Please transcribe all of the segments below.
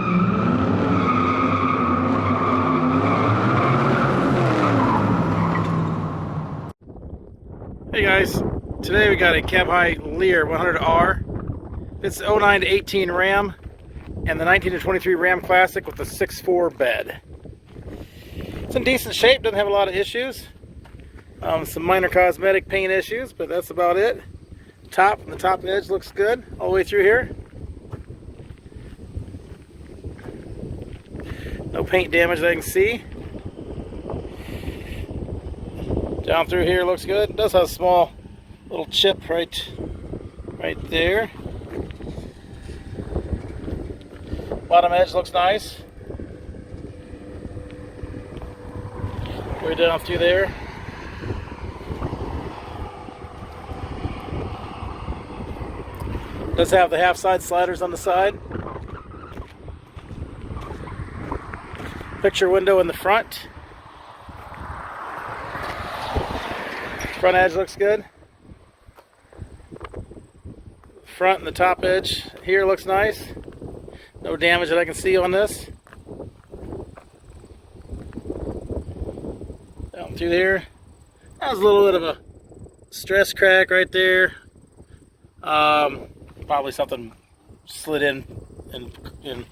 Hey guys, today we got a cab high Leer 100R. It's 09 to 18 Ram and the 19 to 23 Ram Classic with the 6.4 bed. It's in decent shape, doesn't have a lot of issues. Some minor cosmetic paint issues, but that's about it. The top edge looks good all the way through here. No paint damage that I can see. Down through here looks good. It does have a small little chip right there. Bottom edge looks nice. Way down through there. Does have the half side sliders on the side. Picture window in the front. Front edge looks good. Front and the top edge here looks nice. No damage that I can see on this. Down through there. That was a little bit of a stress crack right there. Probably something slid in and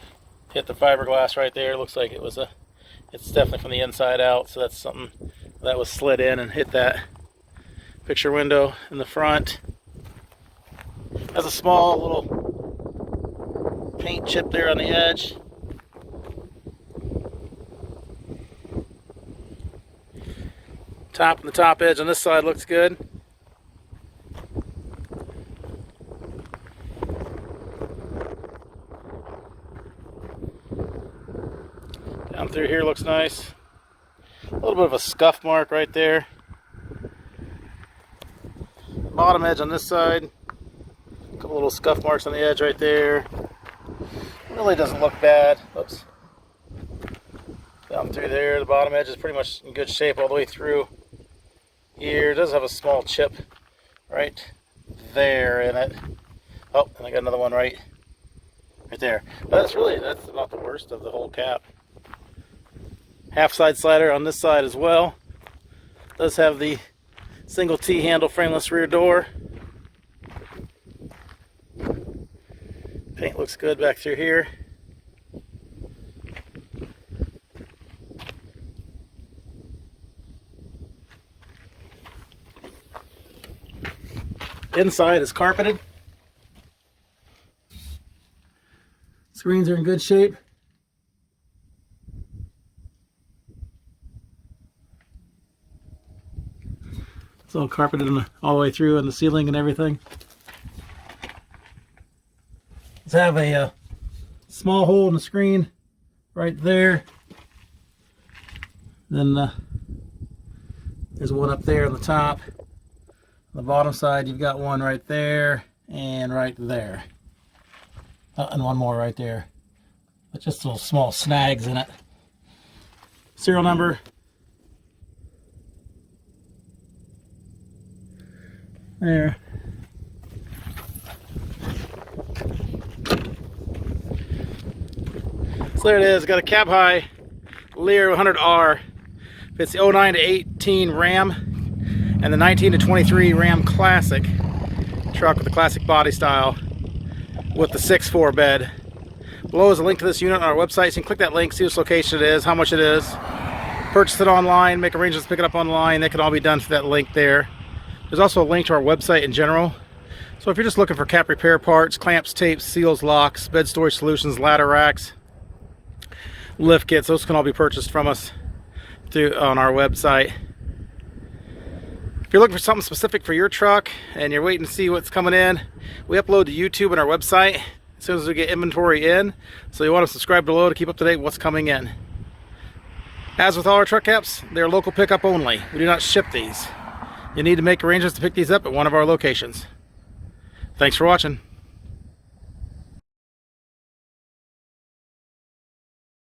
hit the fiberglass right there. Looks like it's definitely from the inside out, so that's something that was slid in and hit that picture window in the front. Has a small little paint chip there on the edge. The top edge on this side looks good. Down through here looks nice. A little bit of a scuff mark right there. Bottom edge on this side. A couple little scuff marks on the edge right there. Really doesn't look bad. Oops. Down through there, the bottom edge is pretty much in good shape all the way through here. It does have a small chip right there in it. Oh, and I got another one right there. But that's about the worst of the whole cap. Half side slider on this side as well. Does have the single T handle frameless rear door. Paint looks good back through here. Inside is carpeted. Screens are in good shape. It's all carpeted all the way through and the ceiling and everything. Let's have a small hole in the screen right there. Then there's one up there on the top. On the bottom side, you've got one right there and right there. And one more right there. But just little small snags in it. Serial number. There. So there it is. Got a cab high Leer 100R. It's the 09 to 18 Ram and the 19 to 23 Ram Classic truck with the classic body style with the 6.4 bed. Below is a link to this unit on our website. So you can click that link, see which location it is, how much it is, purchase it online, make arrangements to pick it up online. That can all be done through that link there. There's also a link to our website in general. So if you're just looking for cap repair parts, clamps, tapes, seals, locks, bed storage solutions, ladder racks, lift kits, those can all be purchased from us on our website. If you're looking for something specific for your truck and you're waiting to see what's coming in, we upload to YouTube and our website as soon as we get inventory in. So you want to subscribe below to keep up to date with what's coming in. As with all our truck caps, they're local pickup only. We do not ship these. You need to make arrangements to pick these up at one of our locations. Thanks for watching.